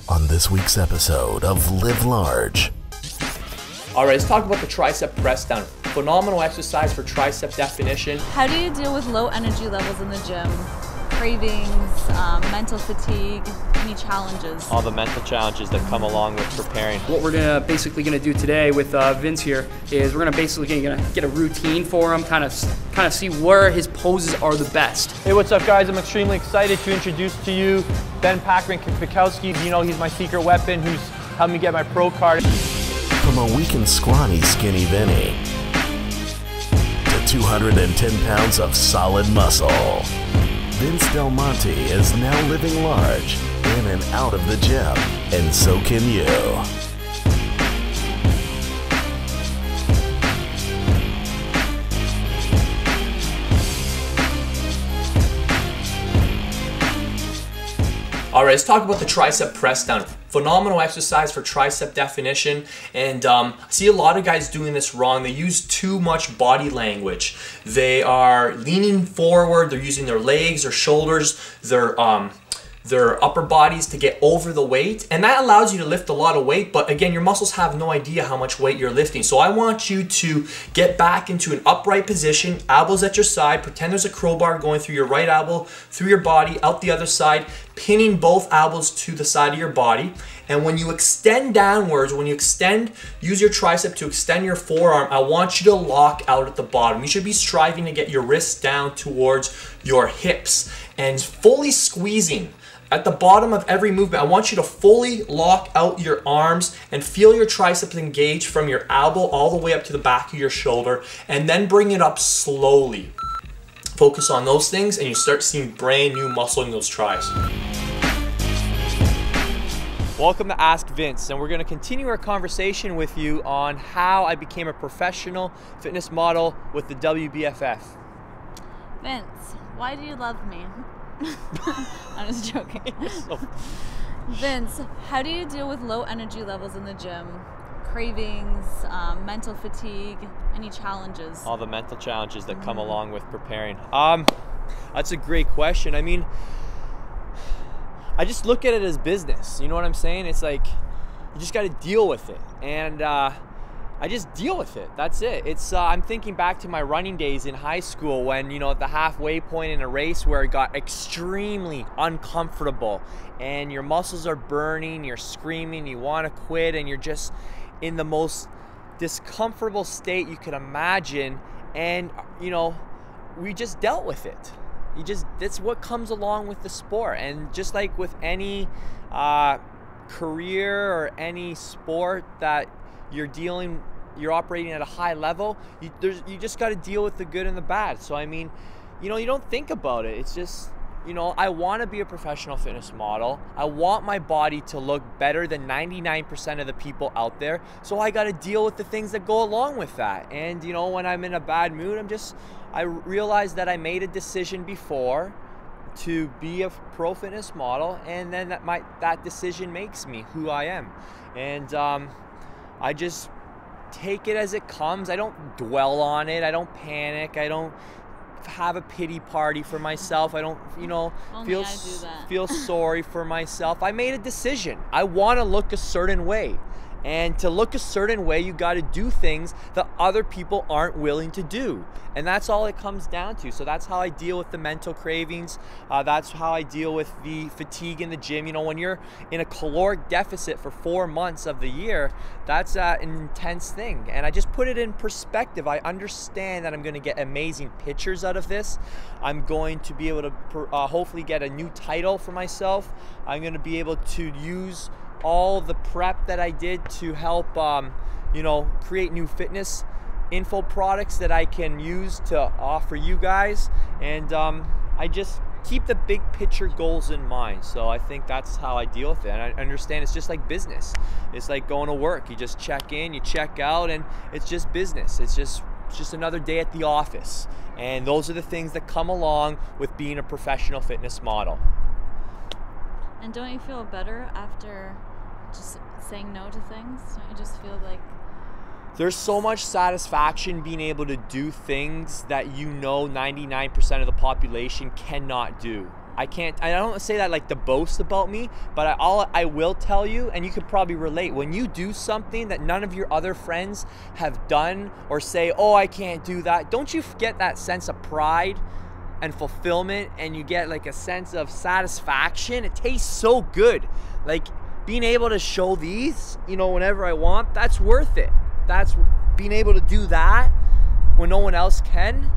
on this week's episode of Live Large. All right, let's talk about the tricep press down. Phenomenal exercise for tricep definition. How do you deal with low energy levels in the gym? Cravings, mental fatigue, any challenges? All the mental challenges that come along with preparing. What we're basically gonna do today with Vince here is we're gonna basically get a routine for him, kind of see where his poses are the best. Hey, what's up, guys? I'm extremely excited to introduce to you Ben Pakulski. You know, he's my secret weapon who's helped me get my pro card. From a weak and scrawny Skinny Vinny to 210 pounds of solid muscle, Vince Del Monte is now living large in and out of the gym, and so can you. All right, let's talk about the tricep press down. Phenomenal exercise for tricep definition, and I see a lot of guys doing this wrong. They use too much body language. They are leaning forward, they're using their legs, their shoulders, their upper bodies to get over the weight, and that allows you to lift a lot of weight, but again, your muscles have no idea how much weight you're lifting. So I want you to get back into an upright position, elbows at your side, pretend there's a crowbar going through your right elbow, through your body, out the other side, pinning both elbows to the side of your body. And when you extend downwards, when you extend, use your tricep to extend your forearm, I want you to lock out at the bottom. You should be striving to get your wrists down towards your hips and fully squeezing. At the bottom of every movement, I want you to fully lock out your arms and feel your triceps engage from your elbow all the way up to the back of your shoulder, and then bring it up slowly. Focus on those things and you start seeing brand new muscle in those tris. Welcome to Ask Vince, and we're going to continue our conversation with you on how I became a professional fitness model with the WBFF. Vince, why do you love me? I'm just joking. Vince, how do you deal with low energy levels in the gym? Cravings, mental fatigue, any challenges? All the mental challenges that come along with preparing. That's a great question. I mean, I just look at it as business. You know what I'm saying? It's like, you just got to deal with it. And I just deal with it. That's it. It's I'm thinking back to my running days in high school when, you know, at the halfway point in a race where it got extremely uncomfortable and your muscles are burning, you're screaming, you want to quit, and you're just in the most discomfortable state you could imagine. And, you know, we just dealt with it. That's what comes along with the sport. And just like with any career or any sport that you're operating at a high level, you just got to deal with the good and the bad. So I mean, you know, you don't think about it. It's just, you know, I want to be a professional fitness model. I want my body to look better than 99% of the people out there. So I got to deal with the things that go along with that. And you know, when I'm in a bad mood, I realized that I made a decision before to be a pro fitness model, and then that decision makes me who I am. And I just take it as it comes. I don't dwell on it. I don't panic. I don't have a pity party for myself. I don't, you know, feel sorry for myself. I made a decision. I want to look a certain way. And to look a certain way, you got to do things that other people aren't willing to do. And that's all it comes down to. So that's how I deal with the mental cravings. That's how I deal with the fatigue in the gym. You know, when you're in a caloric deficit for 4 months of the year, that's an intense thing. And I just put it in perspective. I understand that I'm going to get amazing pictures out of this. I'm going to be able to hopefully get a new title for myself. I'm going to be able to use all the prep that I did to help, you know, create new fitness info products that I can use to offer you guys. And I just keep the big picture goals in mind. So I think that's how I deal with it. And I understand it's just like business. It's like going to work. You just check in, you check out, and it's just business. It's just another day at the office. And those are the things that come along with being a professional fitness model. And don't you feel better after just saying no to things? Don't you just feel like there's so much satisfaction being able to do things that you know 99% of the population cannot do. I don't say that like to boast about me, but I will tell you, and you could probably relate, when you do something that none of your other friends have done, or say, oh, I can't do that, don't you get that sense of pride and fulfillment, and you get like a sense of satisfaction? It tastes so good. Like being able to show these, you know, whenever I want, that's worth it. That's being able to do that when no one else can.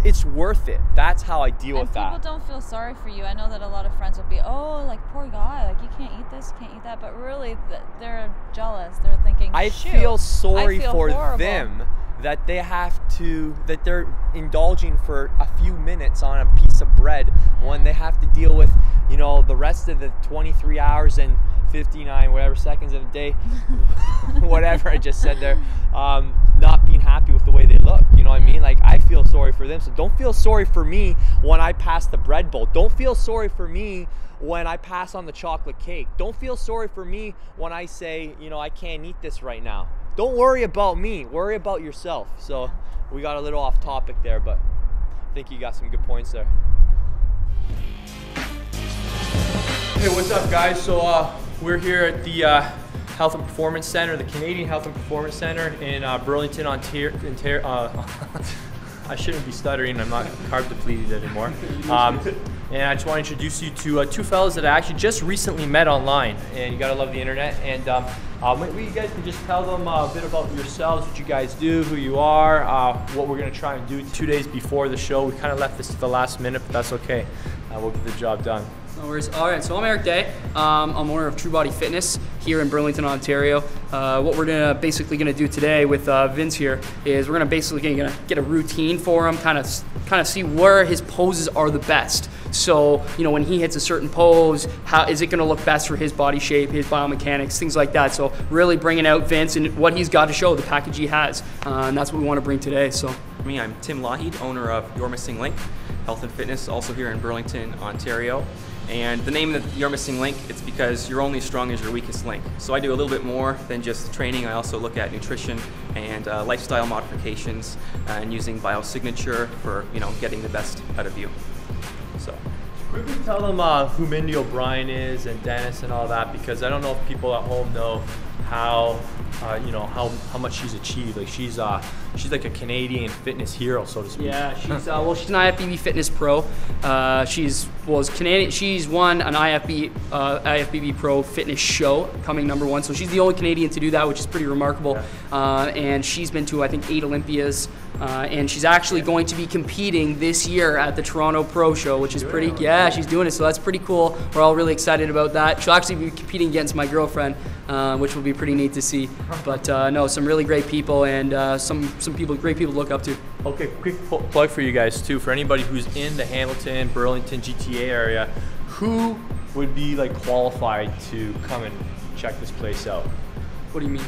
It's worth it. That's how I deal with that. And people don't feel sorry for you. I know that a lot of friends will be, oh, like, poor guy, like, you can't eat this, you can't eat that. But really, they're jealous. They're thinking, I shoot, feel sorry for horrible. them that they're indulging for a few minutes on a piece of bread when they have to deal with, you know, the rest of the 23 hours and 59 whatever seconds of the day, whatever I just said there, not being happy with the way they look. You know what I mean? Like, I feel sorry for them. So don't feel sorry for me when I pass the bread bowl. Don't feel sorry for me when I pass on the chocolate cake. Don't feel sorry for me when I say, you know, I can't eat this right now. Don't worry about me. Worry about yourself. So we got a little off topic there, but I think you got some good points there. Hey, what's up, guys? So we're here at the Health and Performance Center, the Canadian Health and Performance Center in Burlington, Ontario. I shouldn't be stuttering. I'm not carb depleted anymore. And I just want to introduce you to two fellas that I actually just recently met online. And you gotta love the internet. And maybe you guys can just tell them a bit about yourselves, what you guys do, who you are, what we're gonna try and do 2 days before the show. We kind of left this to the last minute, but that's okay. We'll get the job done. No worries. All right, so I'm Eric Day. I'm owner of True Body Fitness here in Burlington, Ontario. What we're basically gonna do today with Vince here is we're gonna basically get a routine for him, kind of see where his poses are the best. So, you know, when he hits a certain pose, how is it gonna look best for his body shape, his biomechanics, things like that. So really bringing out Vince and what he's got to show, the package he has, and that's what we want to bring today. So, me, I'm Tim Lougheed, owner of You're Missing Link Health and Fitness, also here in Burlington, Ontario. And the name of You're Missing Link, it's because you're only as strong as your weakest link. So I do a little bit more than just training. I also look at nutrition and lifestyle modifications and using biosignature for, you know, getting the best out of you. So. Quickly tell them who Mindy O'Brien is and Dennis and all that, because I don't know if people at home know how how much she's achieved. Like she's like a Canadian fitness hero, so to speak. Yeah, she's she's an IFBB fitness pro. She's Canadian. She's won an IFBB pro fitness show, coming #1. So she's the only Canadian to do that, which is pretty remarkable. Yeah. And she's been to, I think, 8 Olympias. And she's actually going to be competing this year at the Toronto Pro Show, which is pretty, yeah, she's doing it, so that's pretty cool. We're all really excited about that. She'll actually be competing against my girlfriend, which will be pretty neat to see. But no, some really great people, and great people to look up to. Okay, quick plug for you guys too, for anybody who's in the Hamilton, Burlington, GTA area, who would be like qualified to come and check this place out? What do you mean?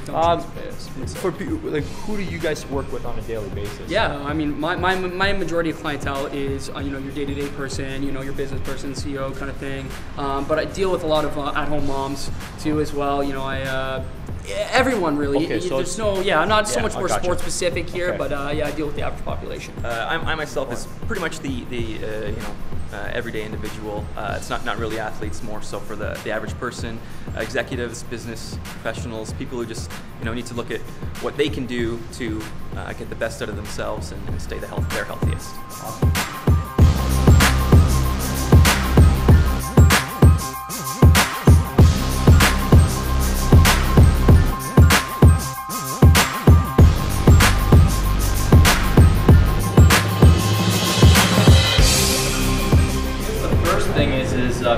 For people, like, who do you guys work with on a daily basis? Yeah, I mean, my majority of clientele is you know, your day-to-day person, you know, your business person, CEO kind of thing. But I deal with a lot of at-home moms too as well. You know, everyone really. Okay, so there's I'm not so much more sports specific here, okay. But yeah, I deal with the average population. I myself is pretty much the everyday individual. It's not really athletes, more so for the average person, executives, business professionals, people who just, you know, need to look at what they can do to get the best out of themselves and stay their healthiest. Awesome.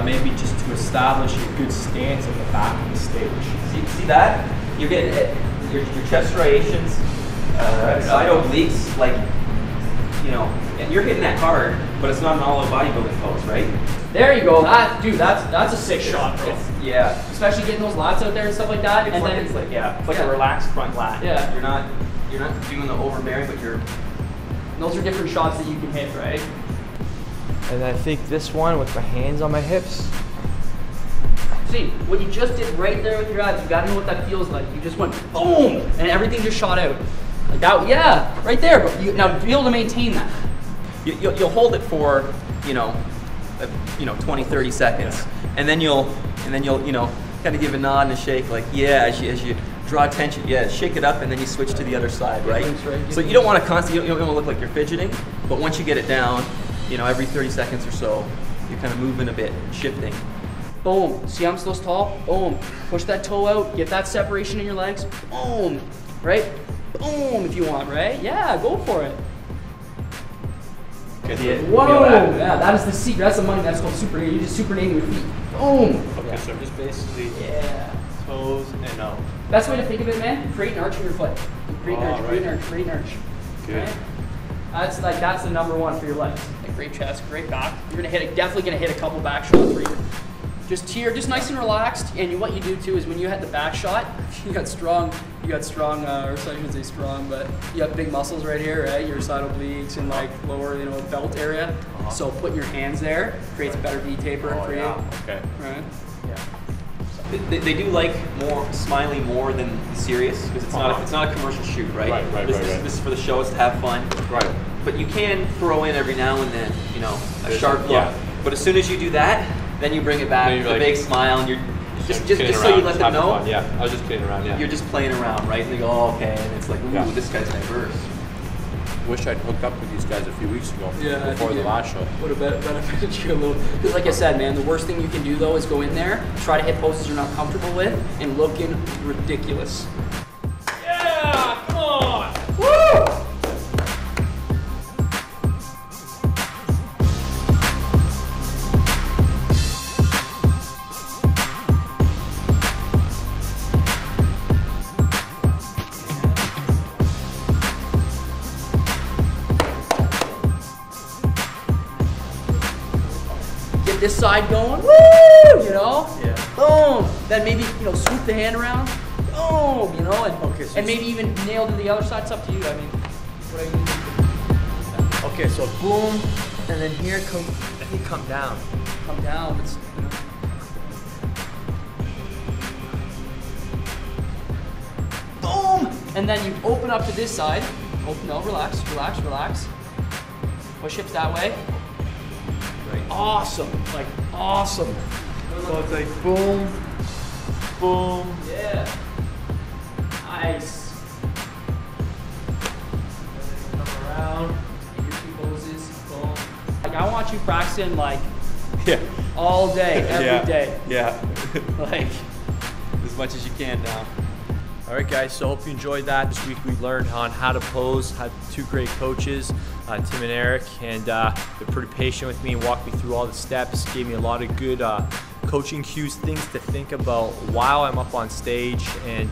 Maybe just to establish a good stance at the back of the stage. See that? You're getting your chest striations, side obliques, like, you know, and you're hitting that hard, but it's not an all-out bodybuilding pose, right? There you go. That's a sick shot, bro. Yeah. Especially getting those lats out there and stuff like that. It's like a relaxed front lat. Yeah. You're not doing the overbearing, but you're. Those are different shots that you can hit, right? And I think this one with my hands on my hips. See, what you just did right there with your abs, you gotta know what that feels like. You just went boom, and everything just shot out. Like that, yeah, right there. But now be able to maintain that. You'll hold it for, you know, 20, 30 seconds, and then you'll kind of give a nod and a shake, like as you draw attention, shake it up, and then you switch to the other side, right? So you don't want to constantly, you don't want to look like you're fidgeting, but once you get it down, every 30 seconds or so, you're kind of moving a bit, shifting. Boom. See how I'm so tall? Boom. Push that toe out. Get that separation in your legs. Boom. Right? Boom if you want, right? Yeah, go for it. Whoa. Yeah, that is the secret. That's the money. That's called supernating. You just supernating your feet. Boom. Okay, so just basically toes and out. Best way to think of it, man, create an arch in your foot. Create an arch, create an arch, create an arch. Good. Right? That's the number one for your legs. Great chest, great back. You're definitely gonna hit a couple back shots for you. Just here, just nice and relaxed. And what you do too is when you hit the back shot, you got strong, or so I shouldn't say strong, but you have big muscles right here, right? Your side obliques and like lower, belt area. So putting your hands there creates a better V taper for you. Okay. Right? They do like Smiley more than serious, because it's not a commercial shoot, right? This is for the show. It's to have fun. Right. But you can throw in every now and then, a sharp look. Yeah. But as soon as you do that, then you bring it back with a big smile, and you're just so you let them know. Fun. Yeah, I was just kidding around. Yeah. You're just playing around, right? And they go, oh, okay, and it's like, ooh, this guy's diverse. Wish I'd hooked up with these guys a few weeks ago before the last show. Would have benefited you a little. Because like I said, man, the worst thing you can do though is go in there, try to hit poses you're not comfortable with, and looking ridiculous. Yeah, come on, woo! This side going, woo, Yeah. Boom. Then maybe, swoop the hand around, boom, and maybe even nail to the other side. It's up to you. I mean, Okay, so boom, and then here come down. Come down. It's, boom, and then you open up to this side. Relax. Push hips that way. Awesome, awesome. So it's like boom, boom. Yeah. Nice. Come around, get your two poses, boom. I want you practicing all day, every day. Yeah. As much as you can now. All right, guys, so hope you enjoyed that. This week we learned on how to pose, had two great coaches, Tim and Eric, and they're pretty patient with me and walked me through all the steps, gave me a lot of good coaching cues, things to think about while I'm up on stage. And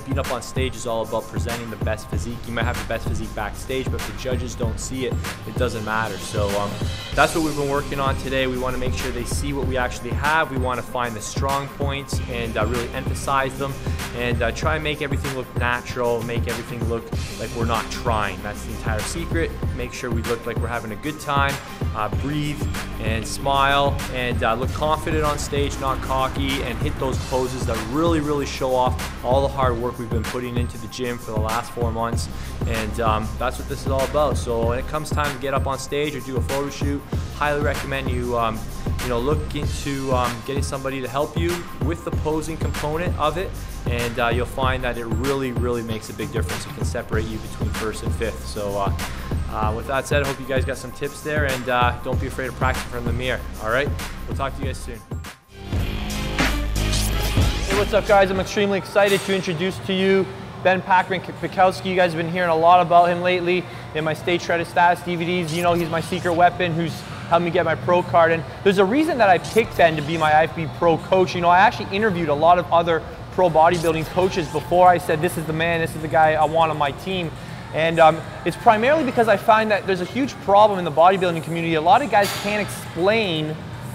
being up on stage is all about presenting the best physique. You might have the best physique backstage, but if the judges don't see it, it doesn't matter. So that's what we've been working on today. We want to make sure they see what we actually have. We want to find the strong points and really emphasize them, and try and make everything look natural, make everything look like we're not trying. That's the entire secret. Make sure we look like we're having a good time, breathe and smile, and look confident on stage, not cocky, and hit those poses that really, really show off all the hard work we've been putting into the gym for the last 4 months. And that's what this is all about. So when it comes time to get up on stage or do a photo shoot, highly recommend you look into getting somebody to help you with the posing component of it, and you'll find that it really, really makes a big difference. It can separate you between first and fifth. So with that said, I hope you guys got some tips there, and don't be afraid to practice in front of the mirror. All right, we'll talk to you guys soon. Hey, what's up, guys? I'm extremely excited to introduce to you Ben Pakulski. You guys have been hearing a lot about him lately in my Stage Shredded Status DVDs. He's my secret weapon who's helped me get my pro card. And there's a reason that I picked Ben to be my IFBB pro coach. I actually interviewed a lot of other pro bodybuilding coaches before I said, this is the man, this is the guy I want on my team. And it's primarily because I find that there's a huge problem in the bodybuilding community. A lot of guys can't explain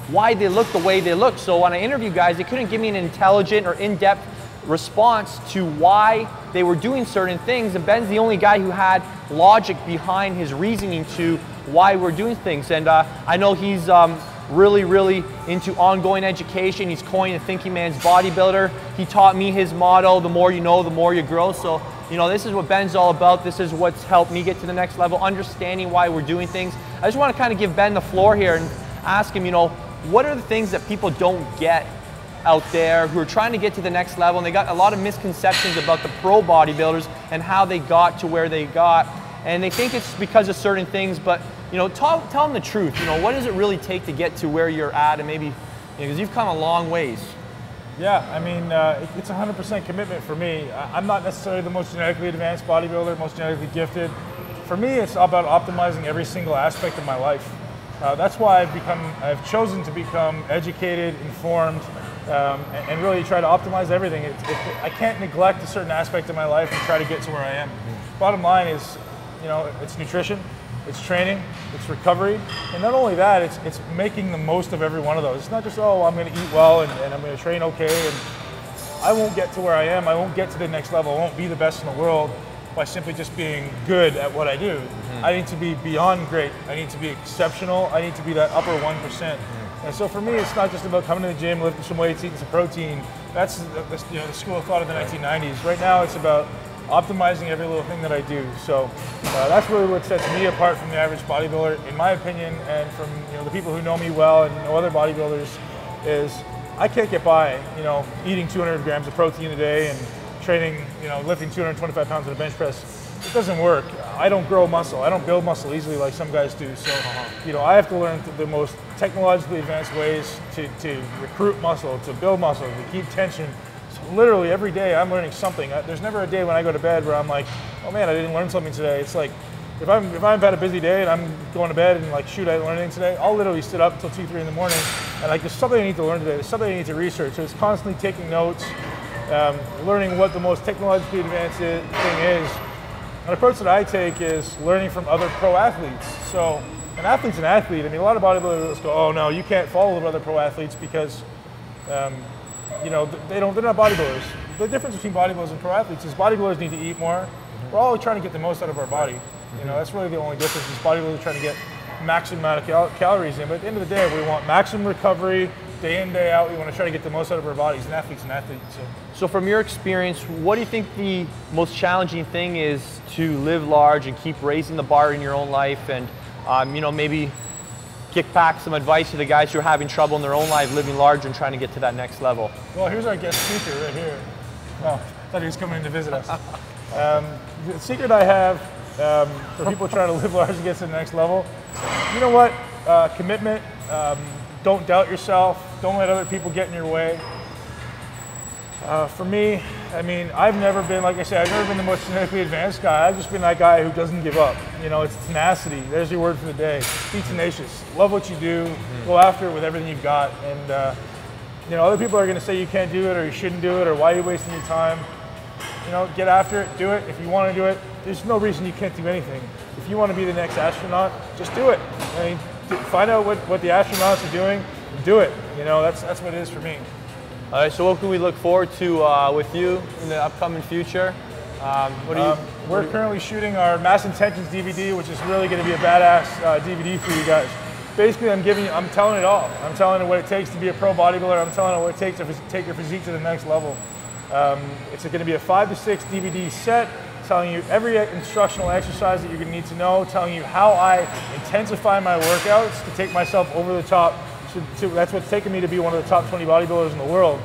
why they look the way they look. So when I interview guys, they couldn't give me an intelligent or in-depth response to why they were doing certain things. And Ben's the only guy who had logic behind his reasoning to why we're doing things. And I know he's really, really into ongoing education. He's coined the thinking man's bodybuilder. He taught me his motto, the more you know, the more you grow. So, this is what Ben's all about. This is what's helped me get to the next level, understanding why we're doing things. I just want to kind of give Ben the floor here. And ask him, you know, what are the things that people don't get out there who are trying to get to the next level, and they got a lot of misconceptions about the pro bodybuilders and how they got to where they got, and they think it's because of certain things, but you know, tell them the truth. You know, what does it really take to get to where you're at, and maybe, because you've come a long ways. Yeah, I mean, it's 100% commitment for me. I'm not necessarily the most genetically advanced bodybuilder, most genetically gifted. For me, it's about optimizing every single aspect of my life. That's why I've chosen to become educated, informed, and really try to optimize everything. I can't neglect a certain aspect of my life and try to get to where I am. Bottom line is, you know, it's nutrition, it's training, it's recovery, and not only that, it's making the most of every one of those. It's not just, oh, I'm going to eat well and I'm going to train okay, and I won't get to where I am, I won't get to the next level, I won't be the best in the world by simply just being good at what I do. I need to be beyond great, I need to be exceptional, I need to be that upper 1%. And so for me, it's not just about coming to the gym, lifting some weights, eating some protein. That's you know, the school of thought of the 1990s. Right now, it's about optimizing every little thing that I do. So that's really what sets me apart from the average bodybuilder, in my opinion, and from, you know, the people who know me well and know other bodybuilders, is I can't get by, you know, eating 200 grams of protein a day and training, you know, lifting 225 pounds on a bench press. It doesn't work. I don't grow muscle. I don't build muscle easily like some guys do. So, you know, I have to learn the most technologically advanced ways to recruit muscle, to build muscle, to keep tension. So literally every day I'm learning something. There's never a day when I go to bed where I'm like, oh man, I didn't learn something today. It's like, if I've had a busy day and I'm going to bed and like, shoot, I didn't learn anything today, I'll literally sit up until 2, 3 in the morning and like, there's something I need to learn today. There's something I need to research. So it's constantly taking notes, learning what the most technologically advanced thing is. An approach that I take is learning from other pro athletes. So an athlete's an athlete. I mean, a lot of bodybuilders go, oh no, you can't follow the other pro athletes because, you know, they're not bodybuilders. The difference between bodybuilders and pro athletes is bodybuilders need to eat more. We're all trying to get the most out of our body. You know, that's really the only difference, is bodybuilders trying to get maximum amount of calories in. But at the end of the day, we want maximum recovery, day in, day out. We want to try to get the most out of our bodies. An athlete's an athlete. So from your experience, what do you think the most challenging thing is to live large and keep raising the bar in your own life, and you know, maybe kick back some advice to the guys who are having trouble in their own life living large and trying to get to that next level? Well, here's our guest speaker right here. Oh, I thought he was coming in to visit us. The secret I have for people trying to live large and get to the next level, you know what? Commitment. Don't doubt yourself. Don't let other people get in your way. For me, I mean, I've never been, like I said, I've never been the most genetically advanced guy. I've just been that guy who doesn't give up. You know, it's tenacity. There's your word for the day. Be tenacious. Love what you do. Go after it with everything you've got. And, you know, other people are going to say you can't do it or you shouldn't do it or why are you wasting your time. You know, get after it. Do it. If you want to do it, there's no reason you can't do anything. If you want to be the next astronaut, just do it. I mean, find out what the astronauts are doing and do it. You know, that's what it is for me. All right, so what can we look forward to with you in the upcoming future? We're currently shooting our Mass Intentions DVD, which is really going to be a badass DVD for you guys. Basically, I'm telling it all. I'm telling it what it takes to be a pro bodybuilder. I'm telling it what it takes to take your physique to the next level. It's going to be a 5 to 6 DVD set, telling you every instructional exercise that you're going to need to know, telling you how I intensify my workouts to take myself over the top. That's what's taken me to be one of the top 20 bodybuilders in the world,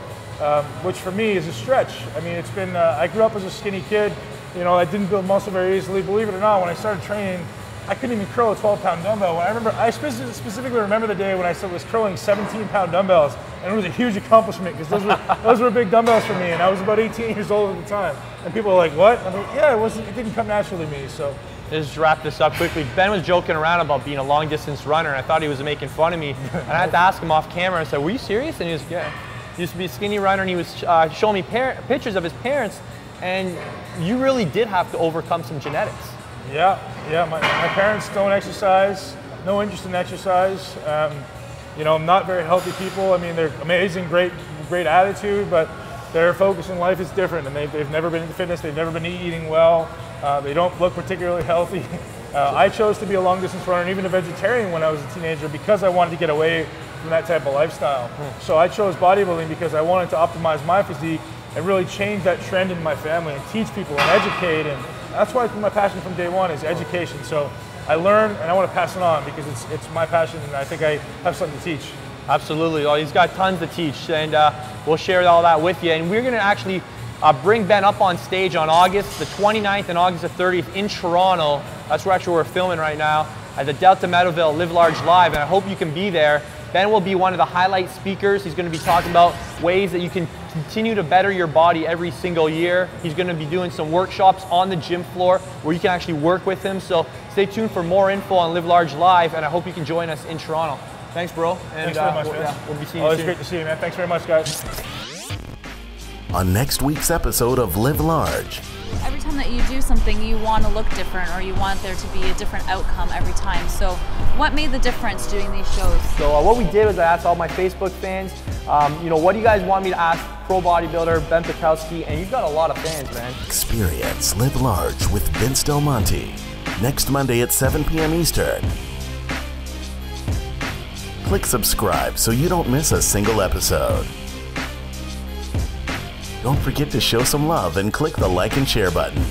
which for me is a stretch. I mean, it's been, I grew up as a skinny kid, you know, I didn't build muscle very easily. Believe it or not, when I started training, I couldn't even curl a 12-pound dumbbell. I specifically remember the day when I was curling 17-pound dumbbells, and it was a huge accomplishment because those were big dumbbells for me, and I was about 18 years old at the time. And people were like, what? I'm like, yeah, it didn't come naturally to me, so. Let's wrap this up quickly. Ben was joking around about being a long distance runner, and I thought he was making fun of me. And I had to ask him off camera. I said, were you serious? And he was, yeah. He used to be a skinny runner, and he was showing me pictures of his parents, and you really did have to overcome some genetics. Yeah. My parents don't exercise, no interest in exercise. You know, not very healthy people. I mean, they're amazing, great attitude, but their focus in life is different, and they've never been into fitness. They've never been eating well. They don't look particularly healthy. I chose to be a long distance runner and even a vegetarian when I was a teenager because I wanted to get away from that type of lifestyle. So I chose bodybuilding because I wanted to optimize my physique and really change that trend in my family and teach people and educate. And that's why my passion from day one is education. So I learn and I want to pass it on because it's my passion and I think I have something to teach. Absolutely. Oh, he's got tons to teach, and we'll share all that with you. And we're going to actually bring Ben up on stage on August the 29th and August the 30th in Toronto. That's where actually we're filming right now at the Delta Meadowville Live Large Live, and I hope you can be there. Ben will be one of the highlight speakers. He's going to be talking about ways that you can continue to better your body every single year. He's going to be doing some workshops on the gym floor where you can actually work with him. So stay tuned for more info on Live Large Live, and I hope you can join us in Toronto. Thanks, bro. And thanks very much, man. Yeah, we'll be seeing you Always soon. great to see you, man. Thanks very much, guys. On next week's episode of Live Large. Every time that you do something, you want to look different, or you want there to be a different outcome every time. So what made the difference doing these shows? So what we did was I asked all my Facebook fans, what do you guys want me to ask pro bodybuilder Ben Pakulski? And you've got a lot of fans, man. Experience Live Large with Vince Del Monte. Next Monday at 7 p.m. Eastern. Click subscribe so you don't miss a single episode. Don't forget to show some love and click the like and share button.